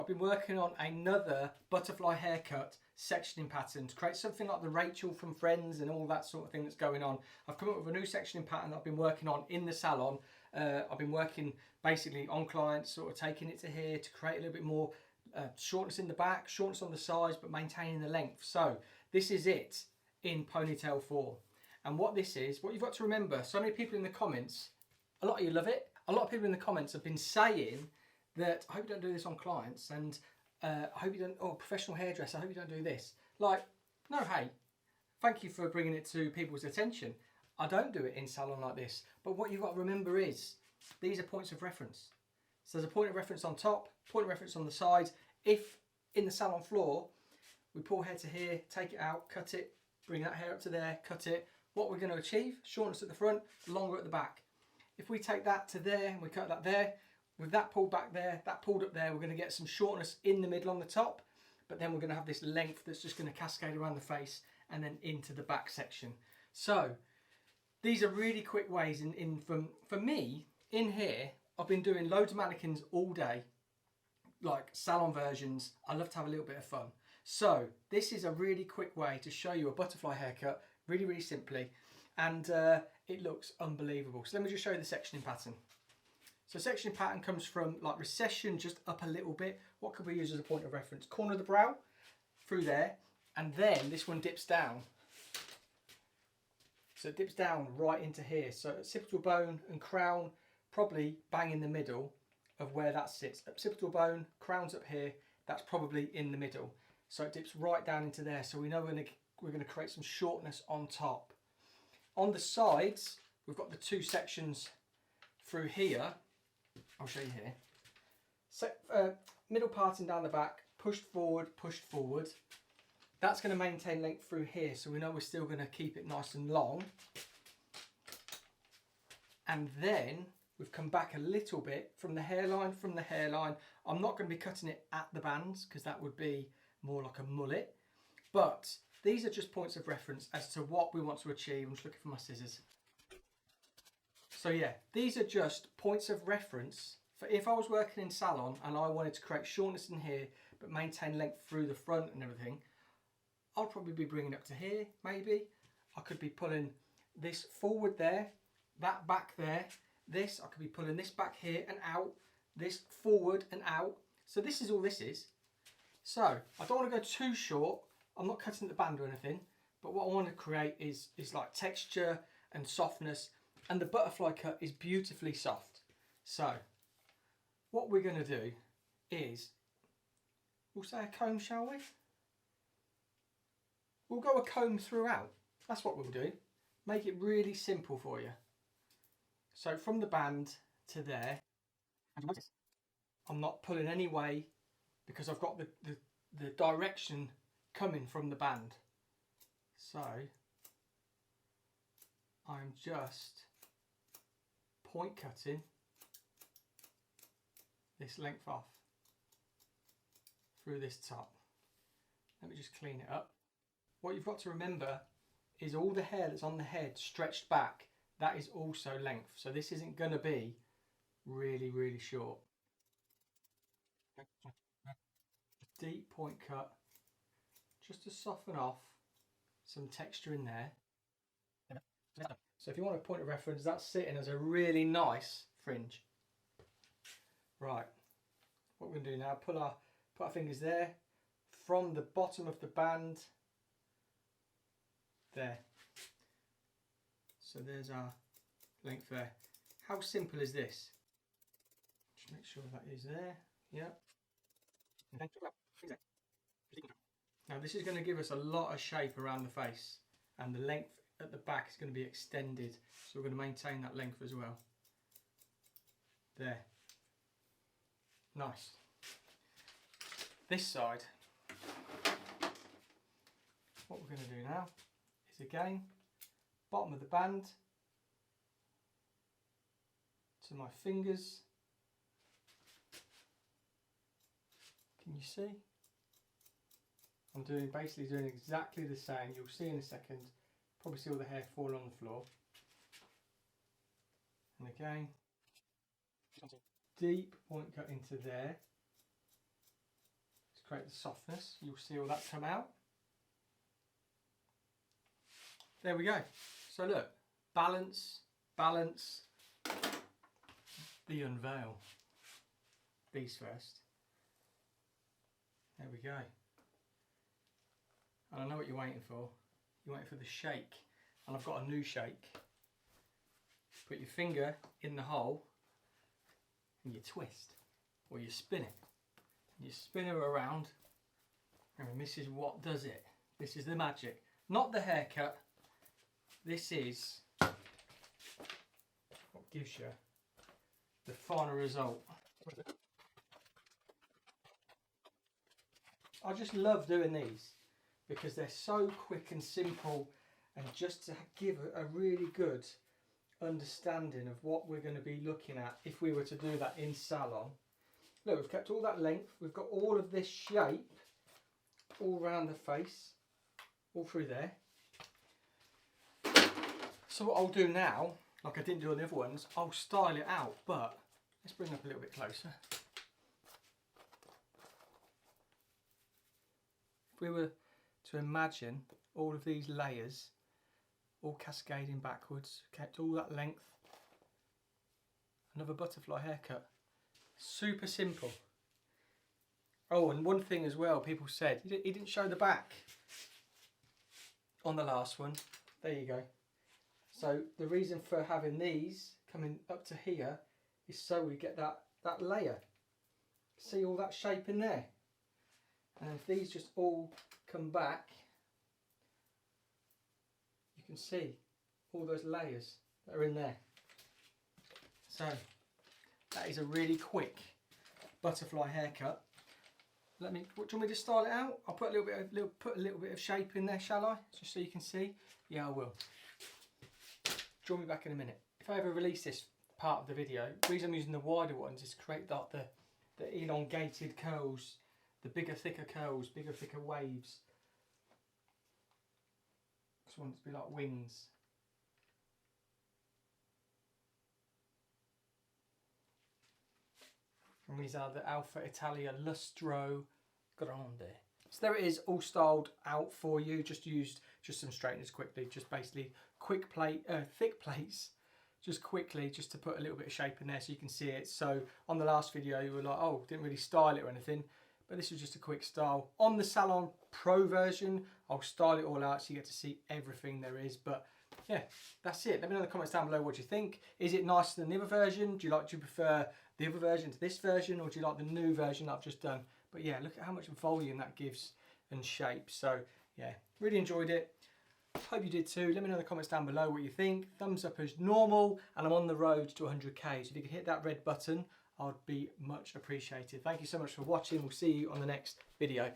I've been working on another butterfly haircut sectioning pattern to create something like the Rachel from Friends and all that sort of thing that's going on. I've come up with a new sectioning pattern that I've been working on in the salon. I've been working basically on clients, sort of taking it to here to create a little bit more shortness in the back, shortness on the sides, but maintaining the length. So this is it in ponytail 4. And what this is, what you've got to remember, so many people in the comments, a lot of you love it. A lot of people in the comments have been saying that, I hope you don't do this on clients, and I hope you don't, professional hairdresser, I hope you don't do this. Like, no, hey, thank you for bringing it to people's attention. I don't do it in salon like this, but what you've got to remember is, these are points of reference. So there's a point of reference on top, point of reference on the sides. If in the salon floor, we pull hair to here, take it out, cut it, bring that hair up to there, cut it, what we're going to achieve, shortness at the front, longer at the back. If we take that to there and we cut that there, with that pulled back there, that pulled up there, we're going to get some shortness in the middle on the top, but then we're going to have this length that's just going to cascade around the face and then into the back section. So these are really quick ways for me, in here, I've been doing loads of mannequins all day, like salon versions. I love to have a little bit of fun. So this is a really quick way to show you a butterfly haircut, really, really simply, and it looks unbelievable. So let me just show you the sectioning pattern. So sectioning pattern comes from like recession just up a little bit. What could we use as a point of reference? Corner of the brow, through there, and then this one dips down. So it dips down right into here. So occipital bone and crown probably bang in the middle of where that sits. Occipital bone, crown's up here, that's probably in the middle. So it dips right down into there. So we know we're going to create some shortness on top. On the sides, we've got the two sections through here. I'll show you here. So, middle parting down the back, pushed forward, pushed forward. That's going to maintain length through here, so we know we're still going to keep it nice and long. And then we've come back a little bit from the hairline. I'm not going to be cutting it at the bands because that would be more like a mullet. But these are just points of reference as to what we want to achieve. I'm just looking for my scissors. So yeah, these are just points of reference for if I was working in salon and I wanted to create shortness in here but maintain length through the front and everything. I'll probably be bringing it up to here, maybe. I could be pulling this forward there, that back there, this. I could be pulling this back here and out, this forward and out. So this is all this is. So I don't want to go too short. I'm not cutting the band or anything, but what I want to create is like texture and softness. And the butterfly cut is beautifully soft. So what we're going to do is, we'll say a comb, shall we? We'll go a comb throughout. That's what we'll do. Make it really simple for you. So from the band to there, and you notice I'm not pulling any way because I've got the direction coming from the band. So I'm just point cutting this length off through this top. Let me just clean it up. What you've got to remember is all the hair that's on the head stretched back, that is also length. So this isn't going to be really, really short. Deep point cut just to soften off some texture in there. So if you want a point of reference, that's sitting as a really nice fringe. Right, what we're going to do now, put our fingers there, from the bottom of the band, there. So there's our length there. How simple is this? Just make sure that is there, yeah. Now this is going to give us a lot of shape around the face, and the length at the back is going to be extended, so we're going to maintain that length as well. There. Nice. This side, what we're going to do now is again, bottom of the band to my fingers. Can you see? I'm basically doing exactly the same. You'll see in a second. Probably see all the hair fall on the floor. And again, deep point cut into there. create the softness. You'll see all that come out. There we go. So look, balance, balance, the unveil. These first. There we go. And I know what you're waiting for. You're waiting for the shake. And I've got a new shake. Put your finger in the hole and you twist, or you spin it. You spin it around, and this is what does it. This is the magic. Not the haircut. This is what gives you the final result. I just love doing these because they're so quick and simple, and just to give a really good understanding of what we're going to be looking at if we were to do that in salon. Look, we've kept all that length, we've got all of this shape all around the face, all through there. So what I'll do now, like I didn't do on the other ones, I'll style it out, but let's bring it up a little bit closer. If we were to imagine all of these layers all cascading backwards, kept all that length, another butterfly haircut. Super simple. Oh, and one thing as well, people said he didn't show the back on the last one. There you go. So the reason for having these coming up to here is so we get that layer. See all that shape in there? And if these just all come back, you can see all those layers that are in there. So that is a really quick butterfly haircut. Do you want me to style it out? I'll put a little bit of shape in there, shall I? Just so you can see. Yeah, I will. Draw me back in a minute. If I ever release this part of the video, the reason I'm using the wider ones is to create the elongated curls, the bigger, thicker curls, bigger, thicker waves. Just want it to be like wings. And these are the Alpha Italia Lustro Grande. So there it is, all styled out for you. Just used some straighteners quickly, just basically thick plates, just quickly, just to put a little bit of shape in there so you can see it. So on the last video you were like, oh, didn't really style it or anything, but this was just a quick style. On the Salon Pro version, I'll style it all out so you get to see everything there is. But yeah, that's it. Let me know in the comments down below what you think. Is it nicer than the other version? Do you prefer the other version to this version, or do you like the new version I've just done? But yeah, look at how much volume that gives and shape. So yeah, really enjoyed it. Hope you did too. Let me know in the comments down below what you think. Thumbs up as normal, and I'm on the road to 100k. So if you could hit that red button, I'd be much appreciated. Thank you so much for watching. We'll see you on the next video.